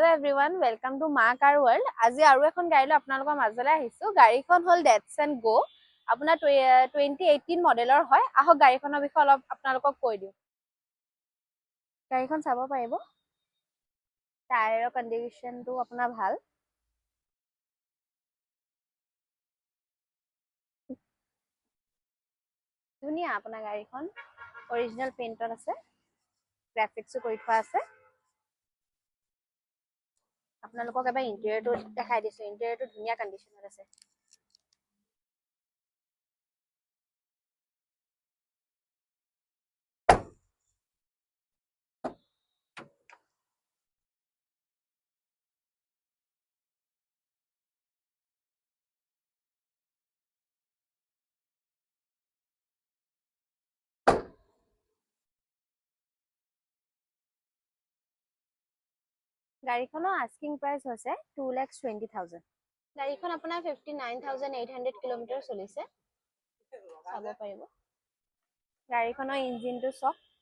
everyone, welcome to Ma Car World. আজি আৰু এখন গাড়ী লৈ আপোনালোকৰ মাজলৈ আহিছো। গাড়ীখন হ'ল Datsun Go। আপোনাৰ 2018 মডেলৰ হয়। আহক গাড়ীখনৰ বিষয়ে অলপ আপোনালোকক কৈ দিওঁ। গাড়ীখন চাব পাৰিব। টায়াৰৰ কণ্ডিশ্যনটো আপোনাৰ ভাল। ধুনীয়া আপোনাৰ গাড়ীখন। অৰিজিনেল পেইণ্টত আছে। গ্ৰাফিক্সও কৰি থোৱা আছে। আপোনালোকক এবাৰ ইণ্টেৰিয়ৰটো দেখাই দিছো। ইণ্টেৰিয়ৰটো ধুনীয়া কণ্ডিশ্যনত আছে। গাড়ীখনৰ আস্কিং প্ৰাইচ হৈছে 2,20,000। গাড়ীখন আপোনাৰ 59,800 কিলোমিটাৰ চলিছে। চাব পাৰিব। গাড়ীখনৰ ইঞ্জিনটো চাওক।